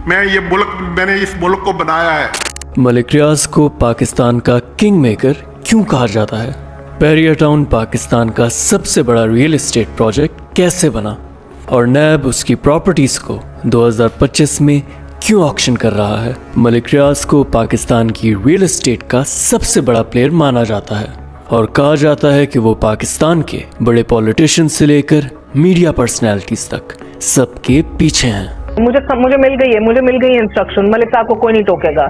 मैंने इस मुल्क को बनाया है। मलिक रियाज को पाकिस्तान का किंग मेकर क्यों कहा जाता है? बहरिया टाउन पाकिस्तान का सबसे बड़ा रियल एस्टेट प्रोजेक्ट कैसे बना? और नैब उसकी प्रॉपर्टीज को 2025 में क्यों ऑक्शन कर रहा है? मलिक रियाज को पाकिस्तान की रियल एस्टेट का सबसे बड़ा प्लेयर माना जाता है और कहा जाता है कि वो पाकिस्तान के बड़े पॉलिटिशियन से लेकर मीडिया पर्सनैलिटीज तक सबके पीछे हैं। मुझे मिल गई इंस्ट्रक्शन, मलिक साहब को कोई नहीं टोकेगा।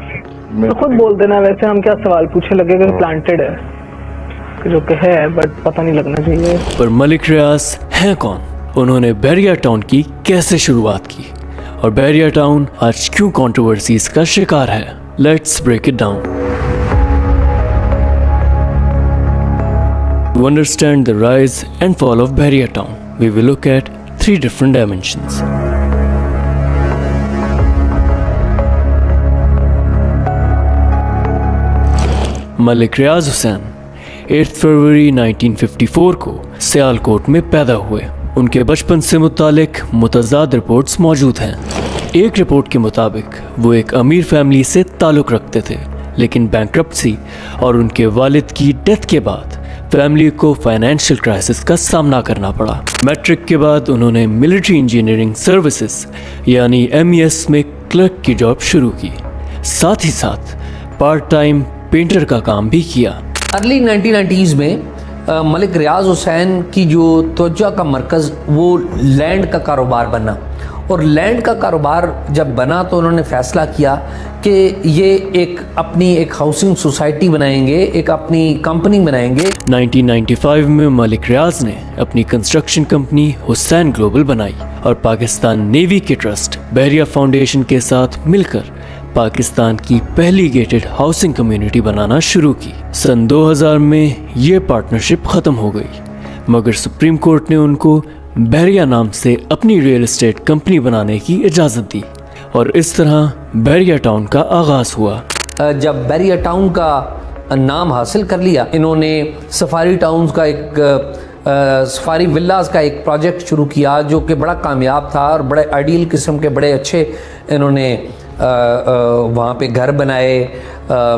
तो खुद बोल देना, वैसे हम क्या सवाल पूछे लगेगा कि प्लांटेड है जो कि है, बट पता नहीं लगना चाहिए। पर मलिक रियाज हैं कौन? उन्होंने बहरिया टाउन की कैसे शुरुआत की और बहरिया टाउन आज क्यों कंट्रोवर्सीज का शिकार है? Let's break it down. To understand the rise and fall of Bahriya Town, we will look at 3 different dimensions. Malik रियाज हुसैन 8 फरवरी 1954 को सियालकोट में पैदा हुए। उनके बचपन से मुतालिक मुतज़ाद रिपोर्ट्स मौजूद हैं। एक रिपोर्ट के मुताबिक वो एक अमीर फैमिली से ताल्लुक़ रखते थे, लेकिन बैंक्रप्सी और उनके वालिद की डेथ के बाद फैमिली को फाइनेंशियल क्राइसिस का सामना करना पड़ा। मैट्रिक के बाद उन्होंने मिलिट्री इंजीनियरिंग सर्विसेज यानी MES में क्लर्क की जॉब शुरू की। साथ ही साथ पार्ट टाइम पेंटर का काम भी किया। अर्ली 1990s में मलिक रियाज हुसैन की जो तवज्जो का मरकज़ वो लैंड का कारोबार बना, और लैंड का कारोबार जब बना तो उन्होंने फ़ैसला किया कि ये अपनी एक हाउसिंग सोसाइटी बनाएंगे, एक अपनी कंपनी बनाएंगे। 1995 में मलिक रियाज ने अपनी कंस्ट्रक्शन कंपनी हुसैन ग्लोबल बनाई और पाकिस्तान नेवी के ट्रस्ट बहरिया फाउंडेशन के साथ मिलकर पाकिस्तान की पहली गेटेड हाउसिंग कम्युनिटी बनाना शुरू की। सन 2000 में ये पार्टनरशिप ख़त्म हो गई, मगर सुप्रीम कोर्ट ने उनको बहरिया नाम से अपनी रियल एस्टेट कंपनी बनाने की इजाज़त दी और इस तरह बहरिया टाउन का आगाज़ हुआ। जब बहरिया टाउन का नाम हासिल कर लिया, इन्होंने सफारी टाउन्स का सफारी विलास का एक प्रोजेक्ट शुरू किया जो कि बड़ा कामयाब था और बड़े आइडियल किस्म के बड़े अच्छे इन्होंने वहाँ पे घर बनाए,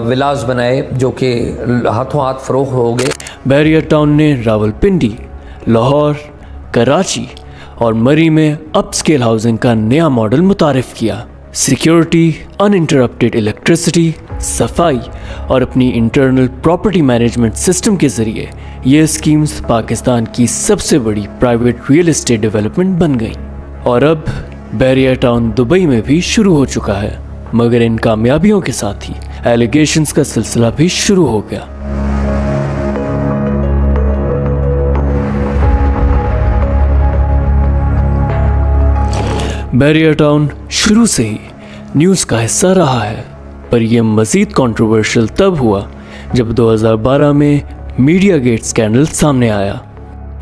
विलास बनाए जो कि हाथों हाथ फ़रोख्त हो गए। बहरिया टाउन ने रावलपिंडी, लाहौर, कराची और मरी में अपस्केल हाउसिंग का नया मॉडल मुतारिफ किया। सिक्योरिटी, अनइंटरप्टेड इलेक्ट्रिसिटी, सफाई और अपनी इंटरनल प्रॉपर्टी मैनेजमेंट सिस्टम के ज़रिए ये स्कीम्स पाकिस्तान की सबसे बड़ी प्राइवेट रियल एस्टेट डेवलपमेंट बन गई। और अब बहरिया टाउन दुबई में भी शुरू हो चुका है, मगर इन कामयाबियों के साथ ही एलिगेशंस का सिलसिला भी शुरू हो गया। बहरिया टाउन शुरू से ही न्यूज़ का हिस्सा रहा है, पर यह मज़ीद कंट्रोवर्शियल तब हुआ जब 2012 में मीडिया गेट स्कैंडल सामने आया।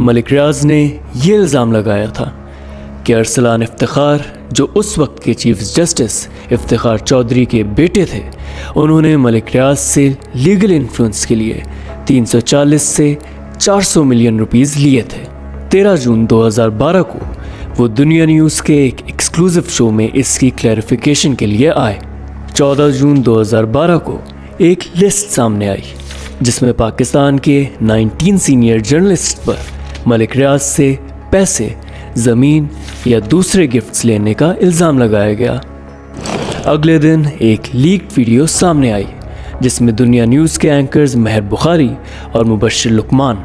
मलिक रियाज ने यह इल्ज़ाम लगाया था कि अरसलान इफ्तिखार, जो उस वक्त के चीफ जस्टिस इफ्तिखार चौधरी के बेटे थे, उन्होंने मलिक रियाज से लीगल इन्फ्लुएंस के लिए 340 से 400 मिलियन रुपीस लिए थे। 13 जून 2012 को वो दुनिया न्यूज़ के एक एक्सक्लूसिव शो में इसकी क्लैरिफिकेशन के लिए आए। 14 जून 2012 को एक लिस्ट सामने आई जिसमें पाकिस्तान के 19 सीनियर जर्नलिस्ट पर मलिक रियाज से पैसे, ज़मीन या दूसरे गिफ्ट्स लेने का इल्ज़ाम लगाया गया। अगले दिन एक लीक्ड वीडियो सामने आई जिसमें दुनिया न्यूज़ के एंकर्स महर बुखारी और मुबश्शिर लुकमान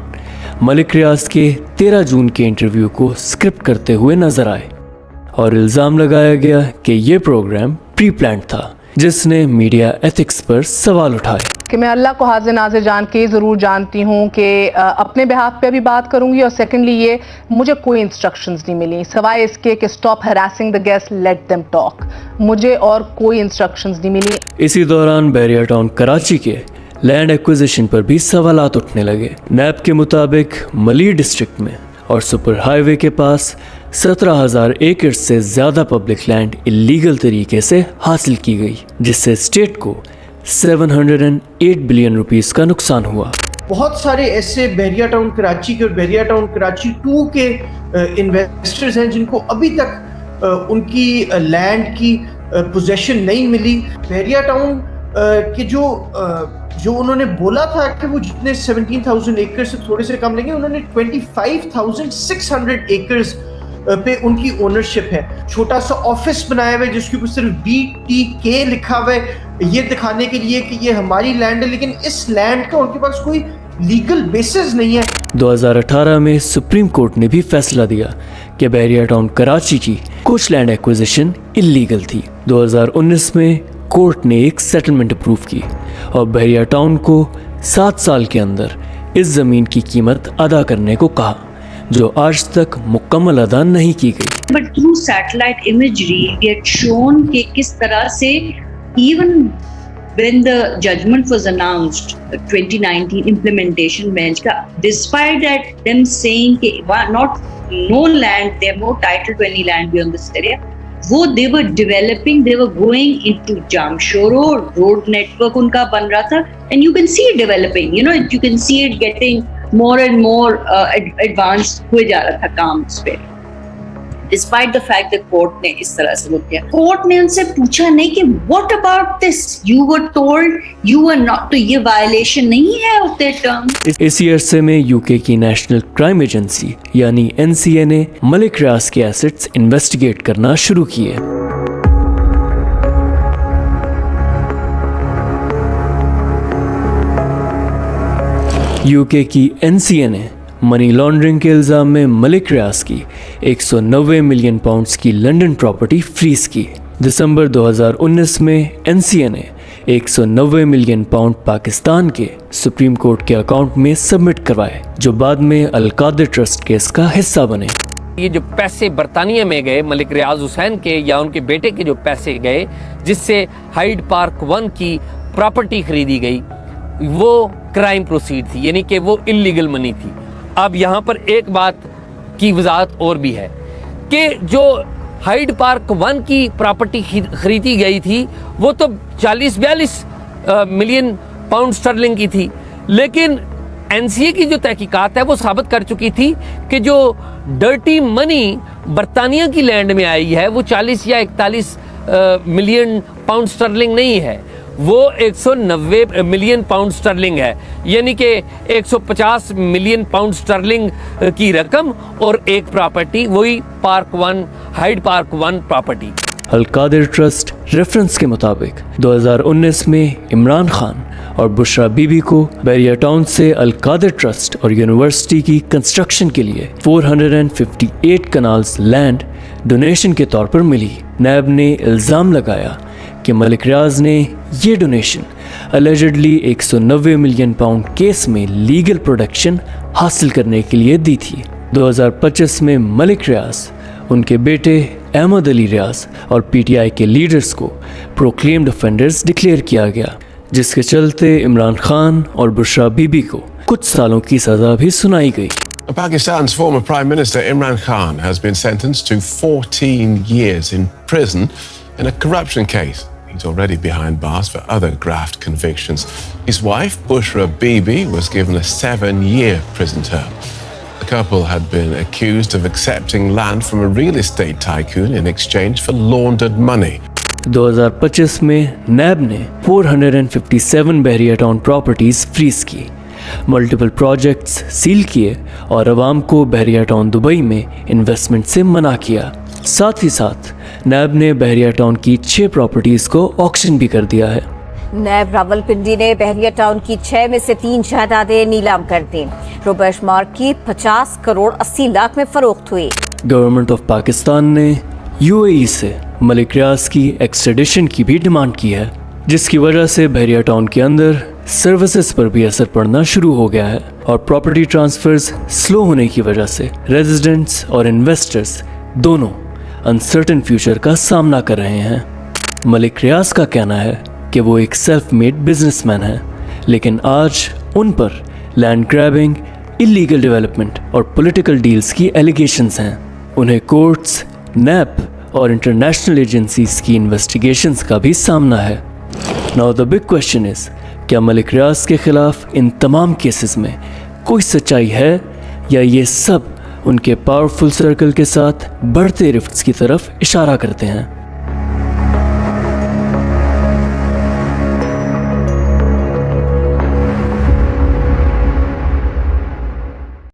मलिक रियाज के 13 जून के इंटरव्यू को स्क्रिप्ट करते हुए नजर आए और इल्ज़ाम लगाया गया कि ये प्रोग्राम प्री प्लान्ड था, जिसने मीडिया एथिक्स पर सवाल उठाए। कि मैं अल्लाह को हाजिर नाज़िर जान के ज़रूर जानती हूँ कि अपने बिहाफ पे भी बात करूँगी, और सेकेंडली ये मुझे कोई इंस्ट्रक्शंस नहीं मिली सवाए इसके कि stop harassing the guest, let them talk. मुझे और कोई इंस्ट्रक्शंस नहीं मिली। इसी दौरान बहरिया टाउन कराची के लैंड एक्विजिशन पर भी सवालात उठने लगे। नैब के मुताबिक मली डिस्ट्रिक्ट में और सुपर हाईवे के पास 17,000 एकड़ से ज़्यादा पब्लिक लैंड इलीगल तरीके से हासिल की गई, जिससे स्टेट को 708 बिलियन रुपीस का नुकसान हुआ। बहुत सारे ऐसे बहरिया टाउन कराची के और बहरिया टाउन कराची 2 के इन्वेस्टर्स हैं जिनको अभी तक उनकी लैंड की पोजेशन नहीं मिली। बहरिया टाउन के जो उन्होंने बोला था कि वो जितने 17,000 एकड़ से थोड़े से कम लेंगे, उन्होंने 25,600 एकर्स पे उनकी ओनरशिप है। छोटा सा ऑफिस बनाया हुआ है जिसके ऊपर सिर्फ BTK लिखा हुआ है, ये दिखाने के लिए कि ये हमारी लैंड है, लेकिन इस लैंड का उनके पास कोई लीगल बेसिस नहीं है। 2018 में सुप्रीम कोर्ट ने भी फैसला दिया कि बहरिया टाउन कराची की कुछ लैंड एक्विजिशन इलीगल थी। 2019 में कोर्ट ने एक सेटलमेंट अप्रूव की और बहरिया टाउन को 7 साल के अंदर इस ज़मीन की कीमत अदा करने को कहा, जो आज तक मुकम्मल अदा नहीं की गई। But through satellite imagery, we had shown कि किस तरह से even when the judgment was announced, 2019 implementation bench का, despite that them saying कि no land, they have no title to any land beyond this area, वो they were developing, they were going into Jamshoro, road network उनका बन रहा था, and you can see it developing, you can see it getting more and more advanced हुए जा रहा था काम उस पे। Despite the fact that court ने इस तरह से वो किया, कोर्ट ने उनसे पूछा नहीं कि what about this? You were told you were not, तो ये वायलेशन नहीं है of their terms। इसी अरसे में यूके की नेशनल क्राइम एजेंसी यानी NCA ने मलिक रियाज के एसेट्स इन्वेस्टिगेट करना शुरू किए। यूके की NCA ने मनी लॉन्ड्रिंग के इल्ज़ाम में मलिक रियाज की 190 मिलियन पाउंड्स की लंदन प्रॉपर्टी फ्रीज की। दिसंबर 2019 में NCA ने 190 मिलियन पाउंड पाकिस्तान के सुप्रीम कोर्ट के अकाउंट में सबमिट करवाए, जो बाद में अल-कादिर ट्रस्ट केस का हिस्सा बने। ये जो पैसे बरतानिया में गए मलिक रियाज हुसैन के या उनके बेटे के जो पैसे गए, जिससे हाइड पार्क 1 की प्रॉपर्टी खरीदी गई, वो क्राइम प्रोसीड थी, यानी कि वो इलीगल मनी थी। अब यहाँ पर एक बात की वजाहत और भी है कि जो हाइड पार्क 1 की प्रॉपर्टी खरीदी गई थी वो तो 40-42 मिलियन पाउंड स्टर्लिंग की थी, लेकिन NCA की जो तहकीकात है वो साबित कर चुकी थी कि जो डर्टी मनी बरतानिया की लैंड में आई है वो 40 या 41 मिलियन पाउंड स्टर्लिंग नहीं है, वो 190 मिलियन पाउंड स्टर्लिंग है, यानी कि 150 मिलियन पाउंड स्टर्लिंग की रकम और एक प्रॉपर्टी, वही park 1 Hyde park 1 property. Al Qadir trust reference के मुताबिक 2019 में इमरान खान और बुशरा बीबी को बहरिया टाउन से अल-कादिर ट्रस्ट और यूनिवर्सिटी की कंस्ट्रक्शन के लिए 458 कनाल्स लैंड डोनेशन के तौर पर मिली। नैब ने इल्ज़ाम लगाया कि मलिक रियाज ने ये donation allegedly 190 million pound case में लीगल प्रोटेक्शन हासिल करने के लिए दी थी। 2025 में मलिक रियाज, उनके बेटे अहमद अली रियाज और PTI के लीडर्स को प्रोक्लेम्ड ऑफेंडर्स डिक्लेयर किया गया, जिसके चलते इमरान खान और बुशरा बीबी को कुछ सालों की सज़ा भी सुनाई गई। Pakistan's former Prime Minister Imran Khan has been sentenced to 14 years in prison in a corruption case. He's already behind bars for other graft convictions. His wife, Bushra Bibi, was given a 7-year prison term. The couple had been accused of accepting land from a real estate tycoon in exchange for laundered money. 2025 में नैब ने 457 बहरिया town properties freeze की, multiple projects seal किए और अवाम को बहरिया town Dubai में investment से मना किया। साथ ही साथ नैब ने बहरिया टाउन की 6 प्रॉपर्टीज को ऑक्शन भी कर दिया है। नैब रावलपिंडी ने बहरिया टाउन की 6 में से 3 जायदादें नीलाम कर दी। रुबशमार की 50 करोड़ 80 लाख में फरोख्त हुई। गवर्नमेंट ऑफ पाकिस्तान ने UAE से मलिक रियाज की एक्सट्रेडिशन की भी डिमांड की है, जिसकी वजह से बहरिया टाउन के अंदर सर्विसेज पर भी असर पड़ना शुरू हो गया है और प्रॉपर्टी ट्रांसफर्स स्लो होने की वजह से रेजिडेंट्स और इन्वेस्टर्स दोनों अनसर्टेन फ्यूचर का सामना कर रहे हैं। मलिक रियाज का कहना है कि वो एक सेल्फ मेड बिजनेसमैन है, लेकिन आज उन पर लैंड ग्रैबिंग, इलीगल डेवलपमेंट और पॉलिटिकल डील्स की एलिगेशंस हैं। उन्हें कोर्ट्स, नैप और इंटरनेशनल एजेंसीज की इन्वेस्टिगेशंस का भी सामना है। Now the big question is, क्या मलिक रियाज के खिलाफ इन तमाम केसेस में कोई सच्चाई है या ये सब उनके पावरफुल सर्कल के साथ बढ़ते रिफ्ट्स की तरफ इशारा करते हैं?